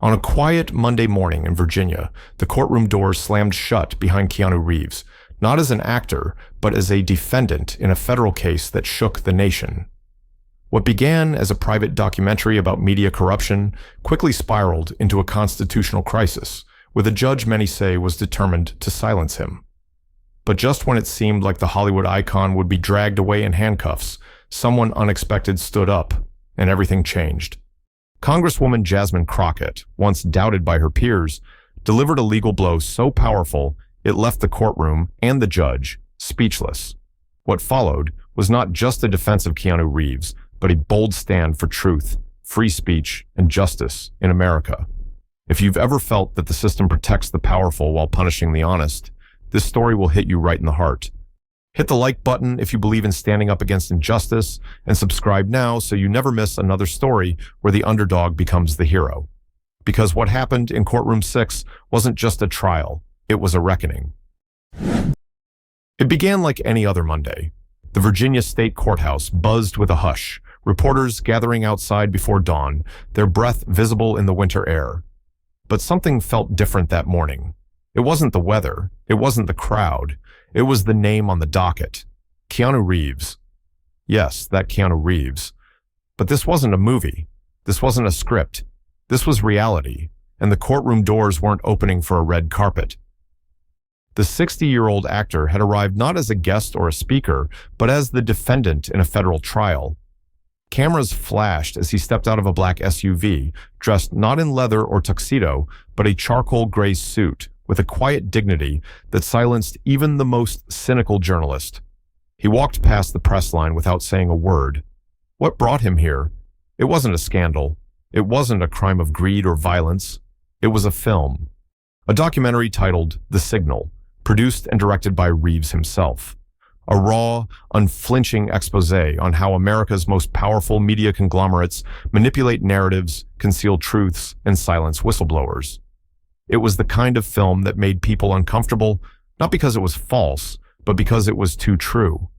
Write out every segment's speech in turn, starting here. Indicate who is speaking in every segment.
Speaker 1: On a quiet Monday morning in Virginia, the courtroom doors slammed shut behind Keanu Reeves, not as an actor, but as a defendant in a federal case that shook the nation. What began as a private documentary about media corruption quickly spiraled into a constitutional crisis, with a judge many say was determined to silence him. But just when it seemed like the Hollywood icon would be dragged away in handcuffs, someone unexpected stood up, and everything changed. Congresswoman Jasmine Crockett, once doubted by her peers, delivered a legal blow so powerful it left the courtroom and the judge speechless. What followed was not just a defense of Keanu Reeves, but a bold stand for truth, free speech, and justice in America. If you've ever felt that the system protects the powerful while punishing the honest, this story will hit you right in the heart. Hit the like button if you believe in standing up against injustice, and subscribe now so you never miss another story where the underdog becomes the hero. Because what happened in Courtroom 6 wasn't just a trial, it was a reckoning. It began like any other Monday. The Virginia State Courthouse buzzed with a hush, reporters gathering outside before dawn, their breath visible in the winter air. But something felt different that morning. It wasn't the weather, it wasn't the crowd, it was the name on the docket. Keanu Reeves. Yes, that Keanu Reeves. But this wasn't a movie. This wasn't a script. This was reality, and the courtroom doors weren't opening for a red carpet. The 60-year-old actor had arrived not as a guest or a speaker, but as the defendant in a federal trial. Cameras flashed as he stepped out of a black SUV, dressed not in leather or tuxedo, but a charcoal gray suit, with a quiet dignity that silenced even the most cynical journalist. He walked past the press line without saying a word. What brought him here? It wasn't a scandal. It wasn't a crime of greed or violence. It was a film. A documentary titled The Signal, produced and directed by Reeves himself. A raw, unflinching expose on how America's most powerful media conglomerates manipulate narratives, conceal truths, and silence whistleblowers. It was the kind of film that made people uncomfortable, not because it was false, but because it was too true.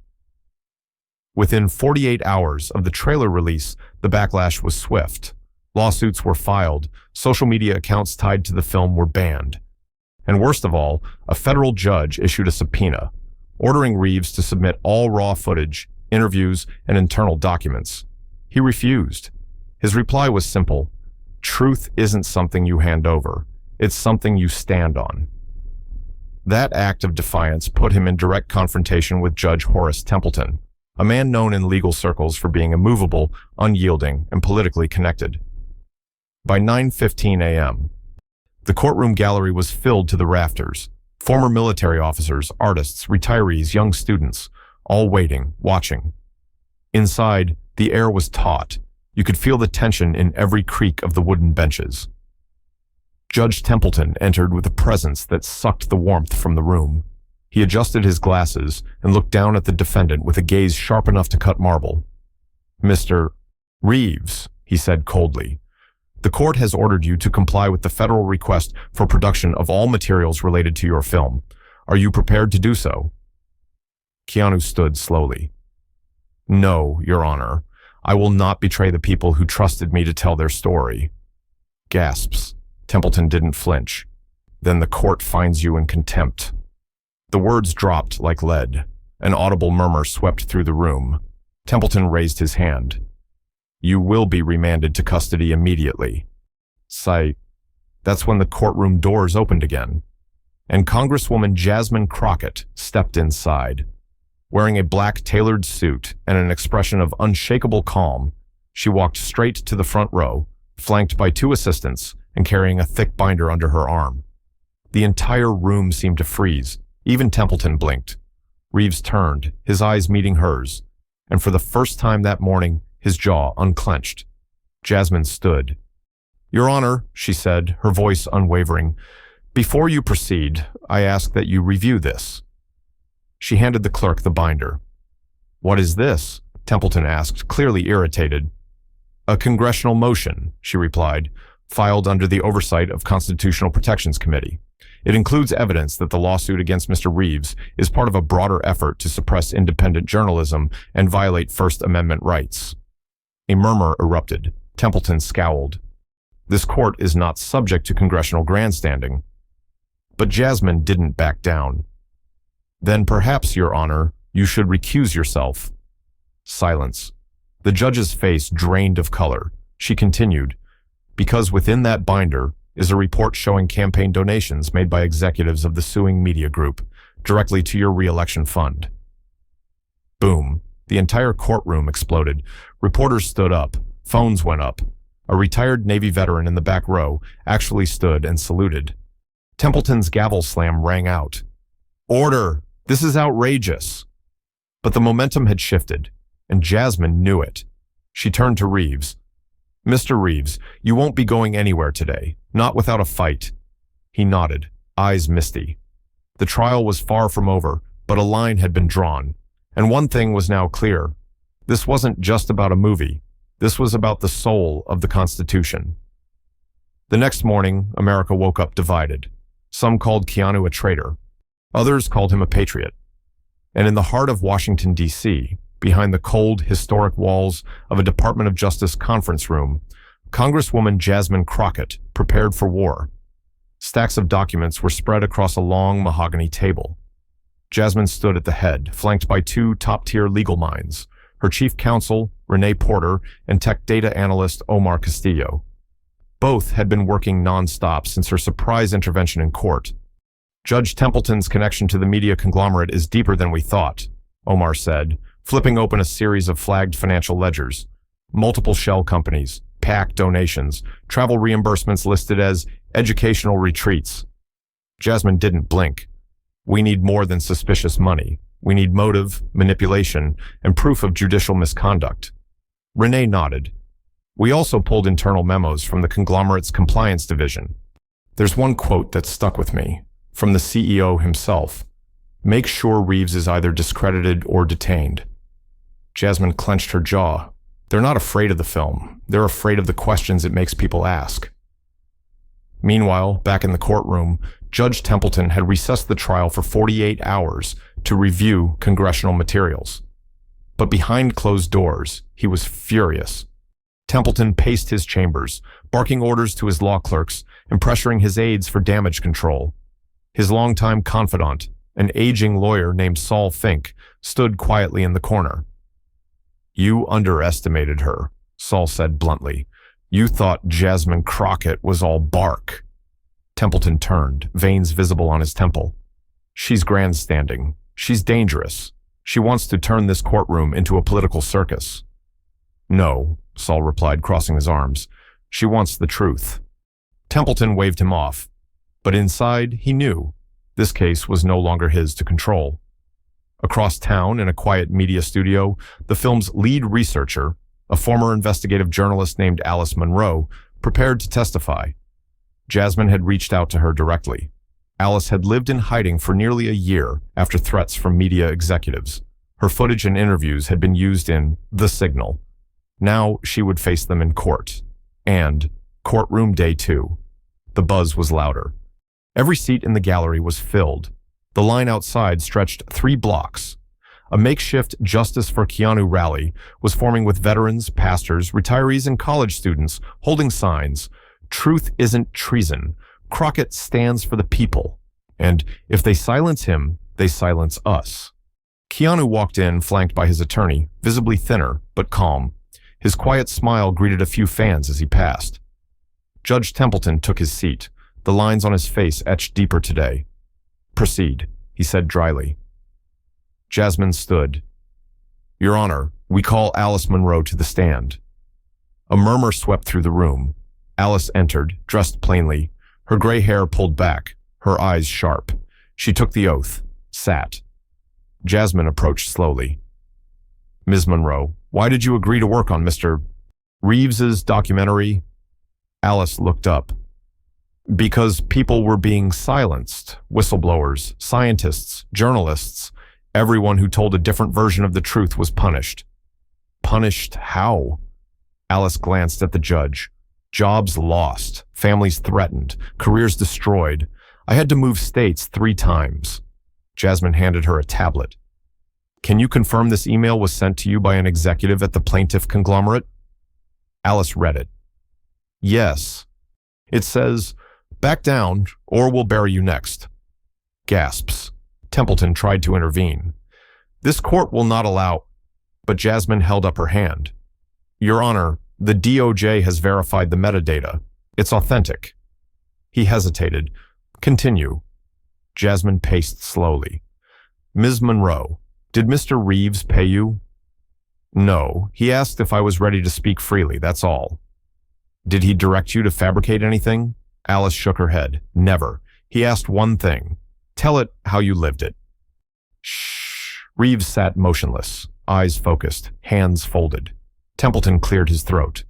Speaker 1: Within 48 hours of the trailer release, the backlash was swift. Lawsuits were filed, social media accounts tied to the film were banned. And worst of all, a federal judge issued a subpoena, ordering Reeves to submit all raw footage, interviews, and internal documents. He refused. His reply was simple: truth isn't something you hand over. It's something you stand on. That act of defiance put him in direct confrontation with Judge Horace Templeton, a man known in legal circles for being immovable, unyielding, and politically connected. By 9:15 a.m., the courtroom gallery was filled to the rafters. Former military officers, artists, retirees, young students, all waiting, watching. Inside, the air was taut. You could feel the tension in every creak of the wooden benches. Judge Templeton entered with a presence that sucked the warmth from the room. He adjusted his glasses and looked down at the defendant with a gaze sharp enough to cut marble. "Mr. Reeves," he said coldly, "the court has ordered you to comply with the federal request for production of all materials related to your film. Are you prepared to do so?" Keanu stood slowly. "No, Your Honor. I will not betray the people who trusted me to tell their story." Gasps. Templeton didn't flinch. "Then the court finds you in contempt." The words dropped like lead. An audible murmur swept through the room. Templeton raised his hand. "You will be remanded to custody immediately." That's when the courtroom doors opened again, and Congresswoman Jasmine Crockett stepped inside. Wearing a black tailored suit and an expression of unshakable calm, she walked straight to the front row, flanked by two assistants and carrying a thick binder under her arm. The entire room seemed to freeze. Even Templeton blinked. Reeves turned, his eyes meeting hers, and for the first time that morning, his jaw unclenched. Jasmine stood. "Your Honor," she said, her voice unwavering, "before you proceed, I ask that you review this." She handed the clerk the binder. "What is this?" Templeton asked, clearly irritated. "A congressional motion," she replied, filed under the oversight of Constitutional Protections Committee. It includes evidence that the lawsuit against Mr. Reeves is part of a broader effort to suppress independent journalism and violate First Amendment rights. A murmur erupted. Templeton scowled. This court is not subject to congressional grandstanding. But Jasmine didn't back down. Then perhaps, Your Honor, you should recuse yourself. Silence. The judge's face drained of color. She continued, because within that binder is a report showing campaign donations made by executives of the suing media group directly to your re-election fund. Boom. The entire courtroom exploded. Reporters stood up. Phones went up. A retired Navy veteran in the back row actually stood and saluted. Templeton's gavel slam rang out. Order! This is outrageous! But the momentum had shifted, and Jasmine knew it. She turned to Reeves. Mr. Reeves, you won't be going anywhere today, not without a fight. He nodded, eyes misty. The trial was far from over, but a line had been drawn. And one thing was now clear. This wasn't just about a movie. This was about the soul of the Constitution. The next morning, America woke up divided. Some called Keanu a traitor. Others called him a patriot. And in the heart of Washington, D.C., behind the cold, historic walls of a Department of Justice conference room, Congresswoman Jasmine Crockett prepared for war. Stacks of documents were spread across a long mahogany table. Jasmine stood at the head, flanked by two top-tier legal minds, her chief counsel, Renee Porter, and tech data analyst Omar Castillo. Both had been working non-stop since her surprise intervention in court. Judge Templeton's connection to the media conglomerate is deeper than we thought, Omar said, flipping open a series of flagged financial ledgers. Multiple shell companies, PAC donations, travel reimbursements listed as educational retreats. Jasmine didn't blink. We need more than suspicious money. We need motive, manipulation, and proof of judicial misconduct. Renee nodded. We also pulled internal memos from the conglomerate's compliance division. There's one quote that stuck with me, from the CEO himself. Make sure Reeves is either discredited or detained. Jasmine clenched her jaw. They're not afraid of the film. They're afraid of the questions it makes people ask. Meanwhile, back in the courtroom, Judge Templeton had recessed the trial for 48 hours to review congressional materials. But behind closed doors, he was furious. Templeton paced his chambers, barking orders to his law clerks and pressuring his aides for damage control. His longtime confidant, an aging lawyer named Saul Fink, stood quietly in the corner. You underestimated her, Saul said bluntly. You thought Jasmine Crockett was all bark. Templeton turned, veins visible on his temple. She's grandstanding. She's dangerous. She wants to turn this courtroom into a political circus. No, Saul replied, crossing his arms. She wants the truth. Templeton waved him off. But inside, he knew. This case was no longer his to control. Across town, in a quiet media studio, the film's lead researcher, a former investigative journalist named Alice Monroe, prepared to testify. Jasmine had reached out to her directly. Alice had lived in hiding for nearly a year after threats from media executives. Her footage and interviews had been used in The Signal. Now she would face them in court. And courtroom day 2. The buzz was louder. Every seat in the gallery was filled. The line outside stretched 3 blocks. A makeshift Justice for Keanu rally was forming with veterans, pastors, retirees, and college students holding signs. Truth isn't treason. Crockett stands for the people. And if they silence him, they silence us. Keanu walked in, flanked by his attorney, visibly thinner, but calm. His quiet smile greeted a few fans as he passed. Judge Templeton took his seat, the lines on his face etched deeper today. Proceed, he said dryly. Jasmine stood. Your Honor, we call Alice Monroe to the stand. A murmur swept through the room. Alice entered, dressed plainly, her gray hair pulled back, her eyes sharp. She took the oath, sat. Jasmine approached slowly. Ms. Monroe, why did you agree to work on Mr. Reeves's documentary? Alice looked up. Because people were being silenced. Whistleblowers, scientists, journalists. Everyone who told a different version of the truth was punished. Punished how? Alice glanced at the judge. Jobs lost, families threatened, careers destroyed. I had to move states 3 times. Jasmine handed her a tablet. Can you confirm this email was sent to you by an executive at the plaintiff conglomerate? Alice read it. Yes, It says, "Back down, or we'll bury you next." Gasps. Templeton tried to intervene. "This court will not allow—" But Jasmine held up her hand. "Your Honor, the DOJ has verified the metadata. It's authentic." He hesitated. "Continue." Jasmine paced slowly. "Ms. Monroe, did Mr. Reeves pay you?" "No. He asked if I was ready to speak freely, that's all." "Did he direct you to fabricate anything?" Alice shook her head. "Never. He asked one thing. Tell it how you lived it." Shh. Reeves sat motionless, eyes focused, hands folded. Templeton cleared his throat.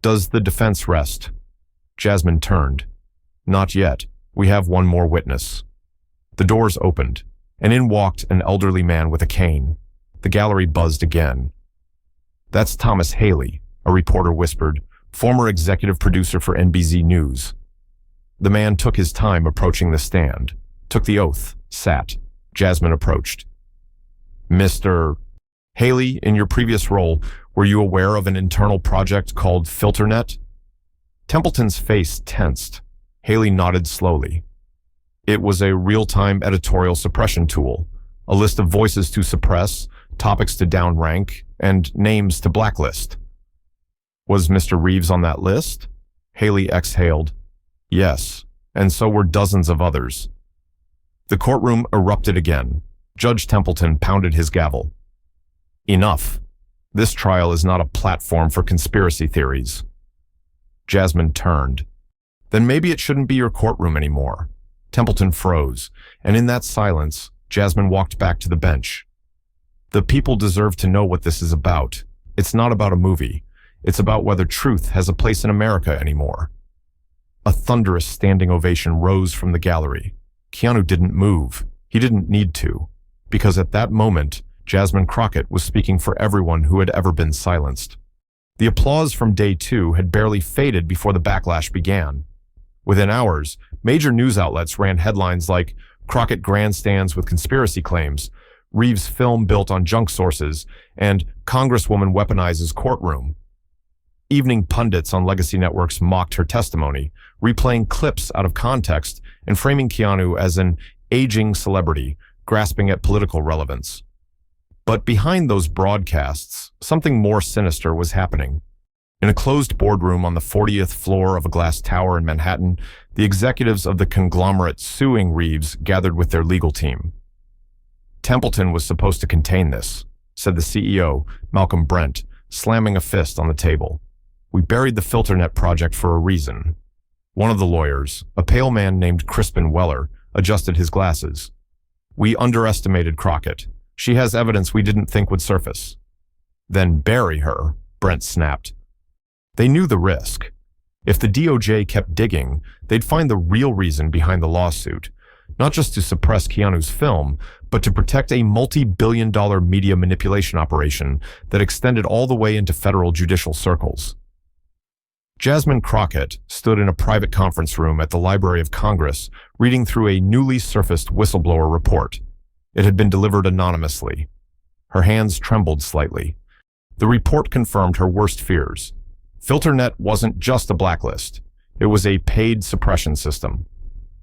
Speaker 1: "Does the defense rest?" Jasmine turned. "Not yet. We have one more witness." The doors opened, and in walked an elderly man with a cane. The gallery buzzed again. "That's Thomas Haley," a reporter whispered, "former executive producer for NBC News." The man took his time approaching the stand, took the oath, sat. Jasmine approached. "Mr. Haley, in your previous role, were you aware of an internal project called FilterNet?" Templeton's face tensed. Haley nodded slowly. "It was a real-time editorial suppression tool, a list of voices to suppress, topics to downrank, and names to blacklist." "Was Mr. Reeves on that list?" Haley exhaled. "Yes, and so were dozens of others." The courtroom erupted again. Judge Templeton pounded his gavel. "Enough. This trial is not a platform for conspiracy theories." Jasmine turned. "Then maybe it shouldn't be your courtroom anymore." Templeton froze, and in that silence, Jasmine walked back to the bench. "The people deserve to know what this is about. It's not about a movie. It's about whether truth has a place in America anymore." A thunderous standing ovation rose from the gallery. Keanu didn't move. He didn't need to, because at that moment, Jasmine Crockett was speaking for everyone who had ever been silenced. The applause from day two had barely faded before the backlash began. Within hours, major news outlets ran headlines like "Crockett grandstands with conspiracy claims," "Reeves' film built on junk sources," and "Congresswoman weaponizes courtroom." Evening pundits on legacy networks mocked her testimony, replaying clips out of context and framing Keanu as an aging celebrity grasping at political relevance. But behind those broadcasts, something more sinister was happening. In a closed boardroom on the 40th floor of a glass tower in Manhattan, the executives of the conglomerate suing Reeves gathered with their legal team. "Templeton was supposed to contain this," said the CEO, Malcolm Brent, slamming a fist on the table. "We buried the FilterNet project for a reason." One of the lawyers, a pale man named Crispin Weller, adjusted his glasses. "We underestimated Crockett. She has evidence we didn't think would surface." "Then bury her," Brent snapped. They knew the risk. If the DOJ kept digging, they'd find the real reason behind the lawsuit, not just to suppress Keanu's film, but to protect a multi-billion-dollar media manipulation operation that extended all the way into federal judicial circles. Jasmine Crockett stood in a private conference room at the Library of Congress, reading through a newly surfaced whistleblower report. It had been delivered anonymously. Her hands trembled slightly. The report confirmed her worst fears. FilterNet wasn't just a blacklist. It was a paid suppression system.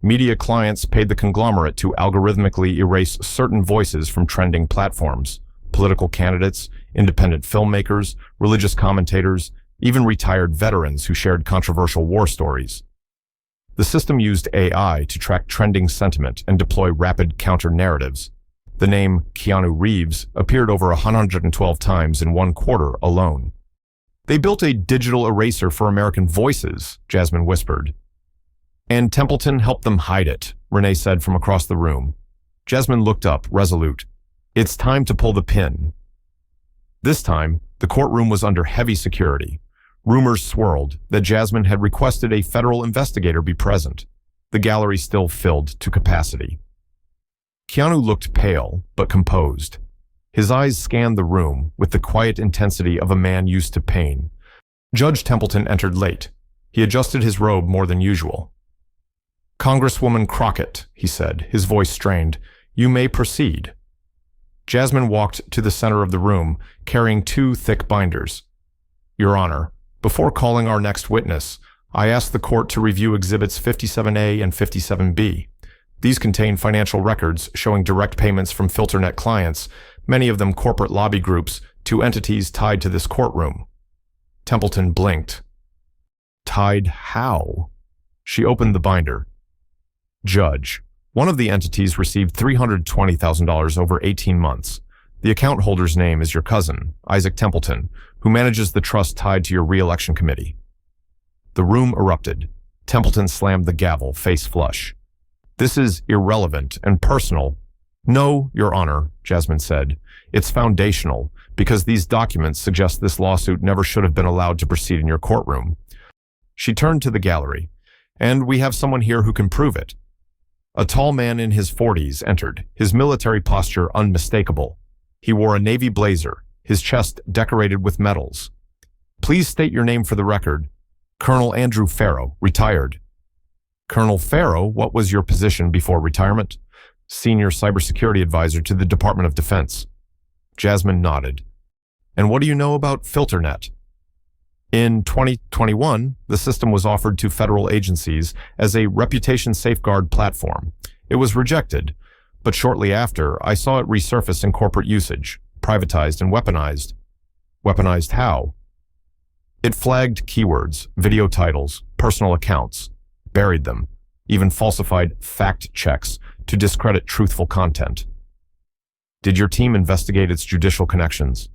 Speaker 1: Media clients paid the conglomerate to algorithmically erase certain voices from trending platforms: political candidates, independent filmmakers, religious commentators, even retired veterans who shared controversial war stories. The system used AI to track trending sentiment and deploy rapid counter-narratives. The name Keanu Reeves appeared over 112 times in one quarter alone. "They built a digital eraser for American voices," Jasmine whispered. "And Templeton helped them hide it," Renee said from across the room. Jasmine looked up, resolute. "It's time to pull the pin." This time, the courtroom was under heavy security. Rumors swirled that Jasmine had requested a federal investigator be present. The gallery still filled to capacity. Keanu looked pale, but composed. His eyes scanned the room with the quiet intensity of a man used to pain. Judge Templeton entered late. He adjusted his robe more than usual. "Congresswoman Crockett," he said, his voice strained, "you may proceed." Jasmine walked to the center of the room, carrying two thick binders. "Your Honor, before calling our next witness, I asked the court to review Exhibits 57A and 57B. These contain financial records showing direct payments from FilterNet clients, many of them corporate lobby groups, to entities tied to this courtroom. Templeton blinked. Tied how? She opened the binder. Judge, one of the entities received $320,000 over 18 months. The account holder's name is your cousin, Isaac Templeton, who manages the trust tied to your re-election committee. The room erupted. Templeton slammed the gavel, face flush. This is irrelevant and personal. No, Your Honor, Jasmine said. It's foundational, because these documents suggest this lawsuit never should have been allowed to proceed in your courtroom. She turned to the gallery. And we have someone here who can prove it. A tall man in his 40s entered, his military posture unmistakable. He wore a navy blazer, his chest decorated with medals. Please state your name for the record. Colonel Andrew Farrow, retired. Colonel Farrow, what was your position before retirement? Senior cybersecurity advisor to the Department of Defense. Jasmine nodded. And what do you know about FilterNet? In 2021, the system was offered to federal agencies as a reputation safeguard platform. It was rejected, but shortly after, I saw it resurface in corporate usage, privatized and weaponized. Weaponized how? It flagged keywords, video titles, personal accounts, buried them, even falsified fact checks to discredit truthful content. Did your team investigate its judicial connections?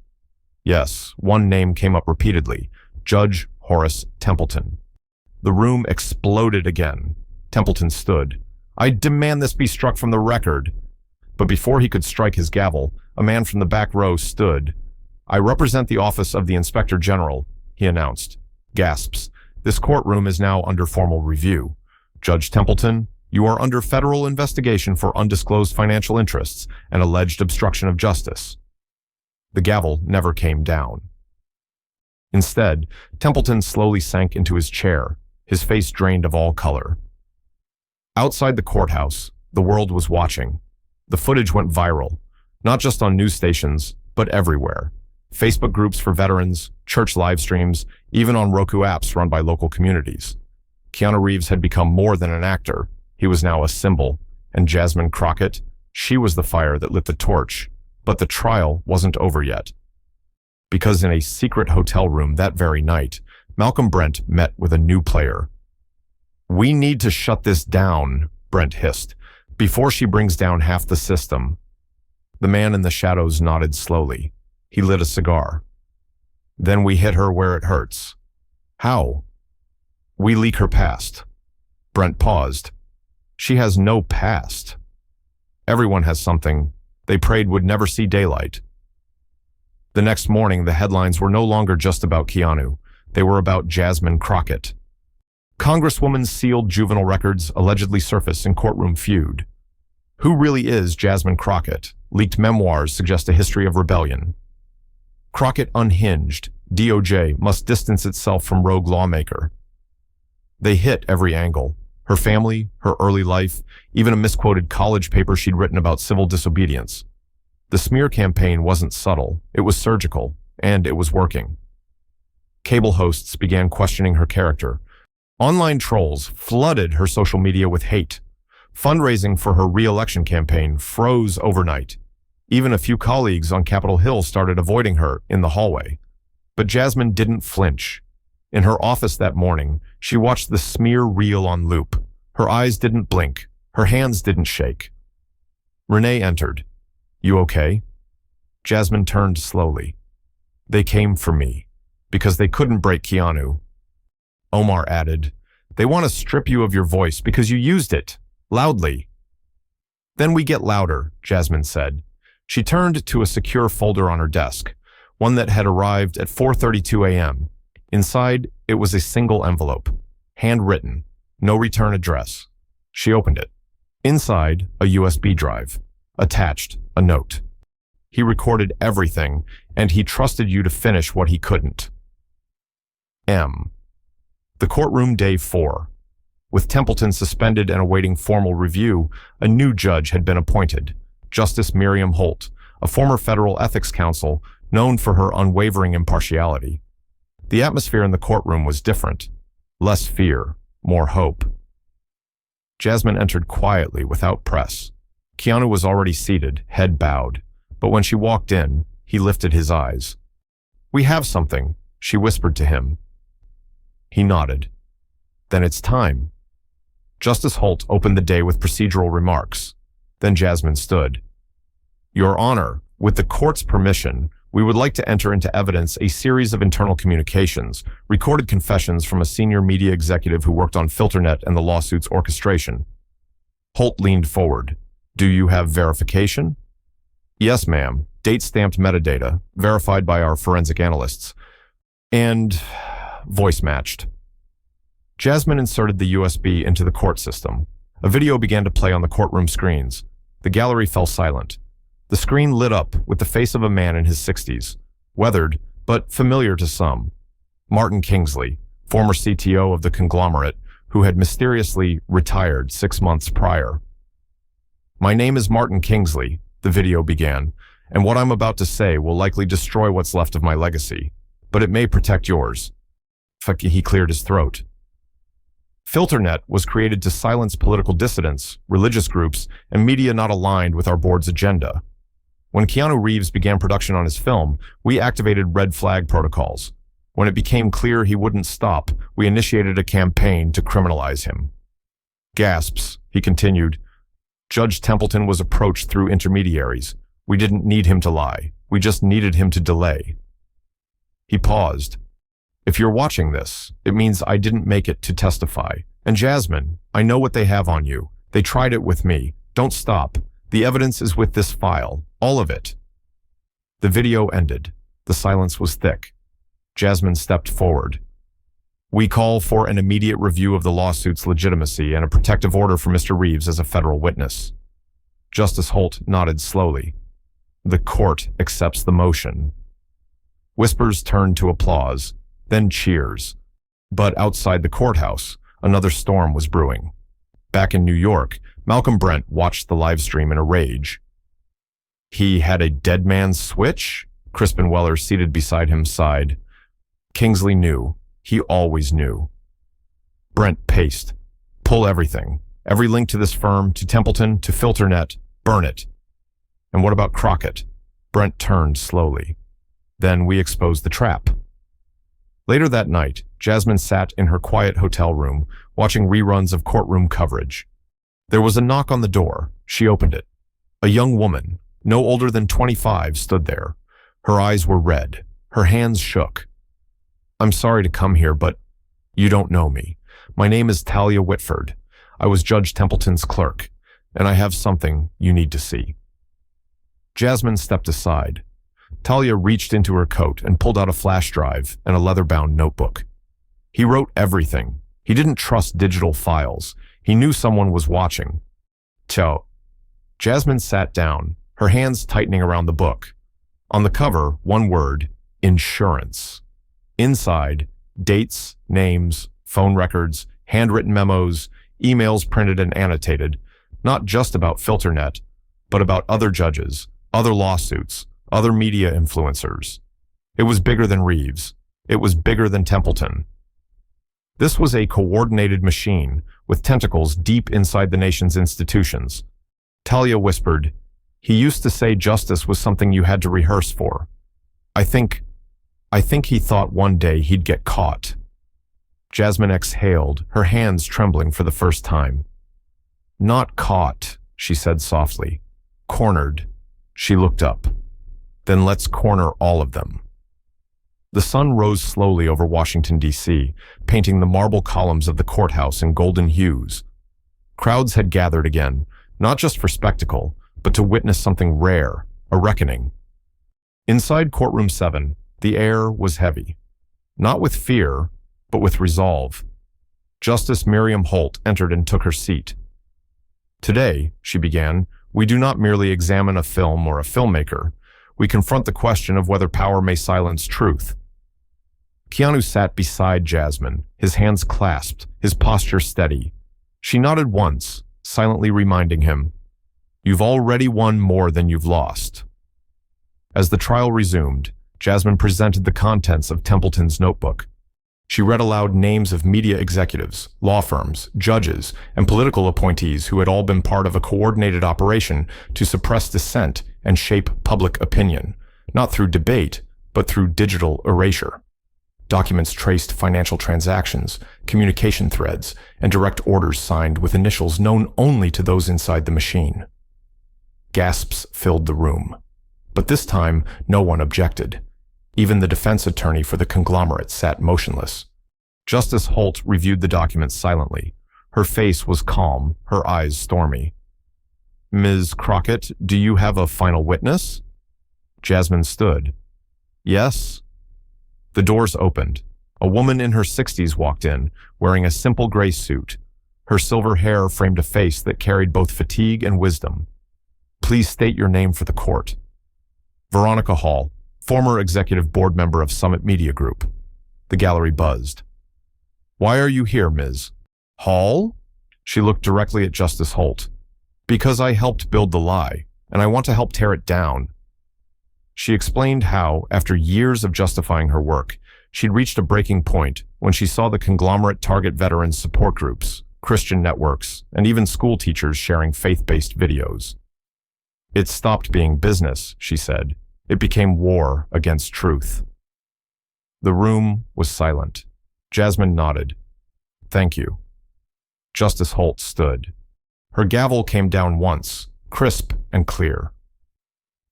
Speaker 1: Yes, one name came up repeatedly, Judge Horace Templeton. The room exploded again. Templeton stood. I demand this be struck from the record. But before he could strike his gavel, a man from the back row stood. I represent the office of the Inspector General, he announced. Gasps. This courtroom is now under formal review. Judge Templeton, you are under federal investigation for undisclosed financial interests and alleged obstruction of justice. The gavel never came down. Instead, Templeton slowly sank into his chair, his face drained of all color. Outside the courthouse, the world was watching. The footage went viral, not just on news stations, but everywhere. Facebook groups for veterans, church live streams, even on Roku apps run by local communities. Keanu Reeves had become more than an actor. He was now a symbol. And Jasmine Crockett, she was the fire that lit the torch. But the trial wasn't over yet. Because in a secret hotel room that very night, Malcolm Brent met with a new player. We need to shut this down, Brent hissed, before she brings down half the system. The man in the shadows nodded slowly. He lit a cigar. Then we hit her where it hurts. How? We leak her past. Brent paused. She has no past. Everyone has something they prayed would never see daylight. The next morning, the headlines were no longer just about Keanu. They were about Jasmine Crockett. Congresswoman's sealed juvenile records allegedly surface in courtroom feud. Who really is Jasmine Crockett? Leaked memoirs suggest a history of rebellion. Crockett unhinged. DOJ must distance itself from rogue lawmaker. They hit every angle. Her family, her early life, even a misquoted college paper she'd written about civil disobedience. The smear campaign wasn't subtle, it was surgical, and it was working. Cable hosts began questioning her character. Online trolls flooded her social media with hate. Fundraising for her re-election campaign froze overnight. Even a few colleagues on Capitol Hill started avoiding her in the hallway. But Jasmine didn't flinch. In her office that morning, she watched the smear reel on loop. Her eyes didn't blink. Her hands didn't shake. Renee entered. You okay? Jasmine turned slowly. They came for me, because they couldn't break Keanu. Omar added, they want to strip you of your voice because you used it, loudly. Then we get louder, Jasmine said. She turned to a secure folder on her desk, one that had arrived at 4:32 a.m. Inside, it was a single envelope, handwritten, no return address. She opened it. Inside, a USB drive. Attached, a note. He recorded everything, and he trusted you to finish what he couldn't. M. The courtroom day 4. With Templeton suspended and awaiting formal review, a new judge had been appointed, Justice Miriam Holt, a former federal ethics counsel known for her unwavering impartiality. The atmosphere in the courtroom was different. Less fear, more hope. Jasmine entered quietly without press. Keanu was already seated, head bowed, but when she walked in, he lifted his eyes. "We have something," she whispered to him. He nodded. "Then it's time." Justice Holt opened the day with procedural remarks. Then Jasmine stood. "Your Honor, with the court's permission, we would like to enter into evidence a series of internal communications, recorded confessions from a senior media executive who worked on FilterNet and the lawsuit's orchestration." Holt leaned forward. "Do you have verification?" "Yes, ma'am. Date-stamped metadata, verified by our forensic analysts." And voice matched. Jasmine inserted the USB into the court system. A video began to play on the courtroom screens. The gallery fell silent. The screen lit up with the face of a man in his 60s, weathered but familiar to some. Martin Kingsley, former CTO of the conglomerate, who had mysteriously retired 6 months prior. "My name is Martin Kingsley," the video began, "and what I'm about to say will likely destroy what's left of my legacy, but it may protect yours." He cleared his throat. FilterNet was created to silence political dissidents, religious groups, and media not aligned with our board's agenda. When Keanu Reeves began production on his film, we activated red flag protocols. When it became clear he wouldn't stop, we initiated a campaign to criminalize him. Gasps, he continued. Judge Templeton was approached through intermediaries. We didn't need him to lie. We just needed him to delay. He paused. "If you're watching this, it means I didn't make it to testify. And Jasmine, I know what they have on you. They tried it with me. Don't stop. The evidence is with this file. All of it." The video ended. The silence was thick. Jasmine stepped forward. "We call for an immediate review of the lawsuit's legitimacy and a protective order for Mr. Reeves as a federal witness." Justice Holt nodded slowly. "The court accepts the motion." Whispers turned to applause, then cheers. But outside the courthouse, another storm was brewing. Back in New York, Malcolm Brent watched the live stream in a rage. "He had a dead man's switch?" Crispin Weller, seated beside him, sighed. Kingsley knew. He always knew. Brent paced. "Pull everything. Every link to this firm, to Templeton, to FilterNet. Burn it." "And what about Crockett?" Brent turned slowly. "Then we exposed the trap." Later that night, Jasmine sat in her quiet hotel room, watching reruns of courtroom coverage. There was a knock on the door. She opened it. A young woman, no older than 25, stood there. Her eyes were red. Her hands shook. "I'm sorry to come here, but you don't know me. My name is Talia Whitford. I was Judge Templeton's clerk, and I have something you need to see." Jasmine stepped aside. Talia reached into her coat and pulled out a flash drive and a leather-bound notebook. He wrote everything. He didn't trust digital files. He knew someone was watching. "Ciao." Jasmine sat down, her hands tightening around the book. On the cover, one word, insurance. Inside, dates, names, phone records, handwritten memos, emails printed and annotated, not just about FilterNet, but about other judges, other lawsuits, other media influencers. It was bigger than Reeves. It was bigger than Templeton. This was a coordinated machine with tentacles deep inside the nation's institutions. Talia whispered, "He used to say justice was something you had to rehearse for. I think he thought one day he'd get caught." Jasmine exhaled, her hands trembling for the first time. "Not caught," she said softly. "Cornered." She looked up. "Then let's corner all of them." The sun rose slowly over Washington, D.C., painting the marble columns of the courthouse in golden hues. Crowds had gathered again, not just for spectacle, but to witness something rare, a reckoning. Inside Courtroom 7, the air was heavy. Not with fear, but with resolve. Justice Miriam Holt entered and took her seat. "Today," she began, "we do not merely examine a film or a filmmaker. We confront the question of whether power may silence truth." Keanu sat beside Jasmine, his hands clasped, his posture steady. She nodded once, silently reminding him, "You've already won more than you've lost." As the trial resumed, Jasmine presented the contents of Templeton's notebook. She read aloud names of media executives, law firms, judges, and political appointees who had all been part of a coordinated operation to suppress dissent and shape public opinion, not through debate, but through digital erasure. Documents traced financial transactions, communication threads, and direct orders signed with initials known only to those inside the machine. Gasps filled the room. But this time, no one objected. Even the defense attorney for the conglomerate sat motionless. Justice Holt reviewed the documents silently. Her face was calm, her eyes stormy. "Ms. Crockett, do you have a final witness?" Jasmine stood. "Yes." The doors opened. A woman in her 60s walked in, wearing a simple gray suit. Her silver hair framed a face that carried both fatigue and wisdom. "Please state your name for the court." "Veronica Hall, former executive board member of Summit Media Group." The gallery buzzed. "Why are you here, Ms. Hall?" She looked directly at Justice Holt. "Because I helped build the lie, and I want to help tear it down." She explained how, after years of justifying her work, she'd reached a breaking point when she saw the conglomerate target veterans support groups, Christian networks, and even school teachers sharing faith-based videos. "It stopped being business," she said. "It became war against truth." The room was silent. Jasmine nodded. "Thank you." Justice Holt stood. Her gavel came down once, crisp and clear.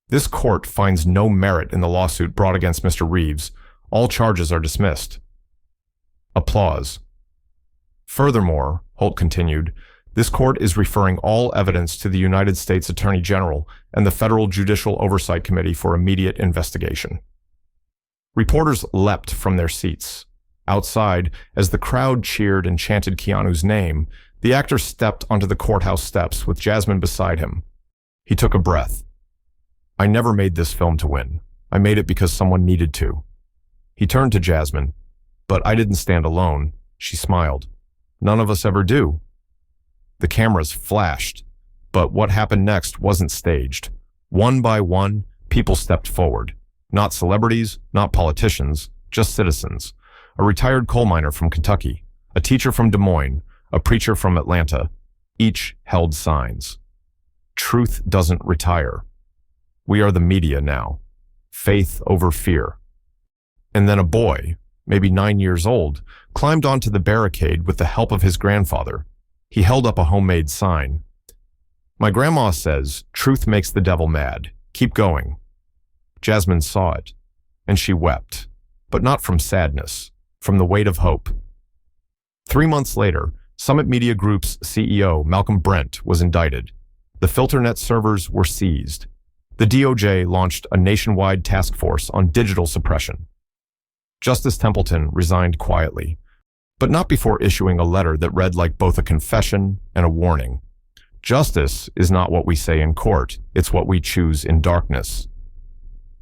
Speaker 1: "This court finds no merit in the lawsuit brought against Mr. Reeves. All charges are dismissed." Applause. "Furthermore," Holt continued, "this court is referring all evidence to the United States Attorney General and the Federal Judicial Oversight Committee for immediate investigation." Reporters leapt from their seats. Outside, as the crowd cheered and chanted Keanu's name, the actor stepped onto the courthouse steps with Jasmine beside him. He took a breath. "I never made this film to win. I made it because someone needed to." He turned to Jasmine. "But I didn't stand alone." She smiled. "None of us ever do." The cameras flashed, but what happened next wasn't staged. One by one, people stepped forward. Not celebrities, not politicians, just citizens. A retired coal miner from Kentucky, a teacher from Des Moines, a preacher from Atlanta. Each held signs. "Truth doesn't retire. We are the media now. Faith over fear." And then a boy, maybe 9 years old, climbed onto the barricade with the help of his grandfather. He held up a homemade sign. "My grandma says, truth makes the devil mad. Keep going." Jasmine saw it, and she wept, but not from sadness, from the weight of hope. 3 months later, Summit Media Group's CEO, Malcolm Brent, was indicted. The Filternet servers were seized. The DOJ launched a nationwide task force on digital suppression. Justice Templeton resigned quietly, but not before issuing a letter that read like both a confession and a warning. "Justice is not what we say in court, it's what we choose in darkness."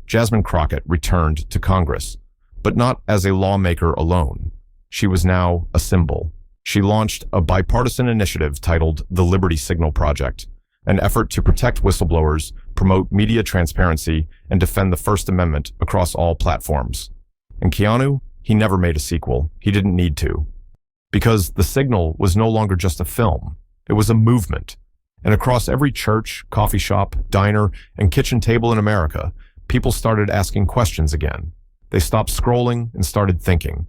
Speaker 1: Jasmine Crockett returned to Congress, but not as a lawmaker alone. She was now a symbol. She launched a bipartisan initiative titled the Liberty Signal Project, an effort to protect whistleblowers, promote media transparency, and defend the First Amendment across all platforms. And Keanu, he never made a sequel. He didn't need to. Because The Signal was no longer just a film. It was a movement. And across every church, coffee shop, diner, and kitchen table in America, people started asking questions again. They stopped scrolling and started thinking.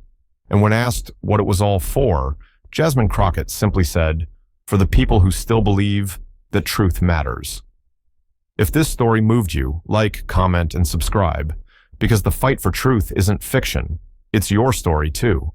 Speaker 1: And when asked what it was all for, Jasmine Crockett simply said, "For the people who still believe that truth matters." If this story moved you, like, comment, and subscribe, because the fight for truth isn't fiction, it's your story too.